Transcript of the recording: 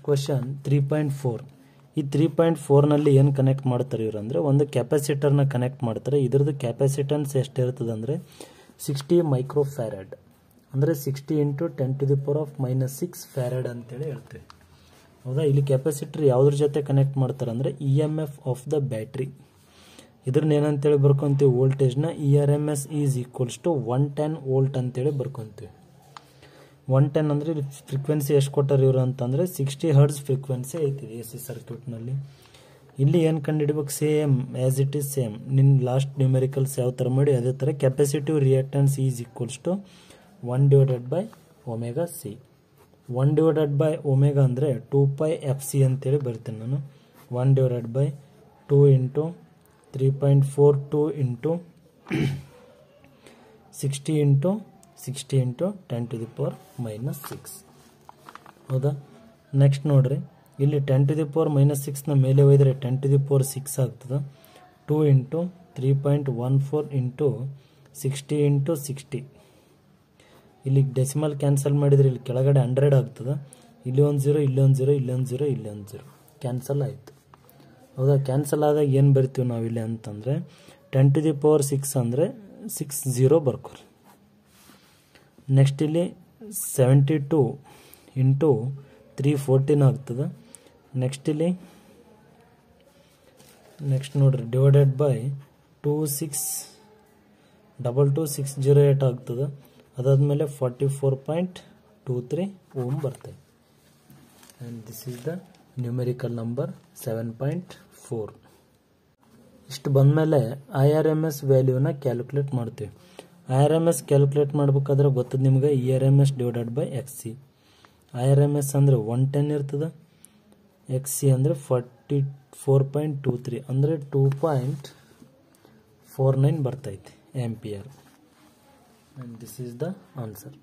Question 3.4. ಈ 3.4 ನಲ್ಲಿ ಏನು ಕನೆಕ್ಟ್ ಮಾಡ್ತಾರೆ ಇವರು ಅಂದರೆ ಒಂದು ಕೆಪಾಸಿಟರ್ನ ಕನೆಕ್ಟ್ ಮಾಡ್ತಾರೆ. ಇದರದ್ದು ಕೆಪಾಸಿಟನ್ಸ್ ಎಷ್ಟಿರ್ತದೆ ಅಂದರೆ 60 ಮೈಕ್ರೋಫ್ಯಾರಡ್ ಅಂದರೆ 60 × 10⁻⁻6 ಫ್ಯಾರಡ್ ಅಂತೇಳಿ ಹೇಳ್ತೀವಿ. ಹೌದಾ, ಇಲ್ಲಿ ಕೆಪಾಸಿಟರ್ ಯಾವುದ್ರ ಜೊತೆ ಕನೆಕ್ಟ್ ಮಾಡ್ತಾರೆ ಅಂದರೆ EMF ಆಫ್ ದ ಬ್ಯಾಟ್ರಿ. ಇದ್ರನ್ನ ಏನಂತೇಳಿ ಬರ್ಕೊಂತೀವಿ, ವೋಲ್ಟೇಜ್ನ ERMS is equals to 110 volt ಅಂತೇಳಿ ಬರ್ಕೊಂತೀವಿ. 110 ಅಂದರೆ ಇಲ್ಲಿ ಫ್ರೀಕ್ವೆನ್ಸಿ ಎಷ್ಟು ಕೊಟ್ಟಾರೆ ಇವರು ಅಂತಂದರೆ 60 ಹರ್ಟ್ಸ್ ಫ್ರೀಕ್ವೆನ್ಸಿ ಐತಿ AC ಸರ್ಕ್ಯೂಟ್ನಲ್ಲಿ. ಇಲ್ಲಿ ಏನು ಕಂಡುಹಿಡಬೇಕು, same as it is same ನಿನ್ನ ಲಾಸ್ಟ್ ನ್ಯೂಮೆರಿಕಲ್ಸ್ ಯಾವ ಥರ ಮಾಡಿ ಅದೇ ಥರ capacitive reactance is equals to 1/ωc. 1/ω ಅಂದರೆ 2πfc ಅಂತೇಳಿ ಬರ್ತೀನಿ ನಾನು. 1/2 × 3.42 × 60 × 10⁻⁻6. ಹೌದಾ, ನೆಕ್ಸ್ಟ್ ನೋಡ್ರಿ, ಇಲ್ಲಿ 10⁻⁻6ನ ಮೇಲೆ ಒಯ್ದರೆ 10⁻6 ಆಗ್ತದೆ. 2 × 3.14 × 60 × 60. ಇಲ್ಲಿ ಡೆಸಿಮಲ್ ಕ್ಯಾನ್ಸಲ್ ಮಾಡಿದರೆ ಇಲ್ಲಿ ಕೆಳಗಡೆ 100 ಆಗ್ತದೆ. ಇಲ್ಲಿ ಒಂದು 0, ಇಲ್ಲೊಂದು 0, ಇಲ್ಲೊಂದು 0, ಇಲ್ಲೊಂದು 0 ಕ್ಯಾನ್ಸಲ್ ಆಯಿತು. ಹೌದಾ, ಕ್ಯಾನ್ಸಲ್ ಆದಾಗ ಏನು ಬರ್ತೀವಿ ನಾವು ಇಲ್ಲಿ ಅಂತಂದರೆ 10⁻6 ಅಂದರೆ 60 ಬರ್ಕೋರಿ. ನೆಕ್ಸ್ಟ್ ಇಲ್ಲಿ 72 × 314 ಆಗ್ತದೆ. ನೆಕ್ಸ್ಟ್ ಇಲ್ಲಿ ನೋಡ್ರಿ ಡಿವೈಡೆಡ್ ಬೈ 2622608 ಆಗ್ತದೆ. ಅದಾದಮೇಲೆ 44.23 ಓಮ್ ಬರ್ತದೆ. And this is the numerical number 7.4. ಇಷ್ಟು ಬಂದಮೇಲೆ IRMS ವ್ಯಾಲ್ಯೂನ ಕ್ಯಾಲ್ಕುಲೇಟ್ ಮಾಡ್ತೀವಿ. IRMS ಕ್ಯಾಲ್ಕುಲೇಟ್ ಮಾಡಬೇಕಾದ್ರೆ ಗೊತ್ತದ ನಿಮ್ಗೆ ERMS divided by XC. IRMS ಅಂದರೆ 110 ಇರ್ತದೆ, XC ಅಂದರೆ 44.23 ಅಂದರೆ 2.49 ಬರ್ತೈತಿ ampere. And this is the answer.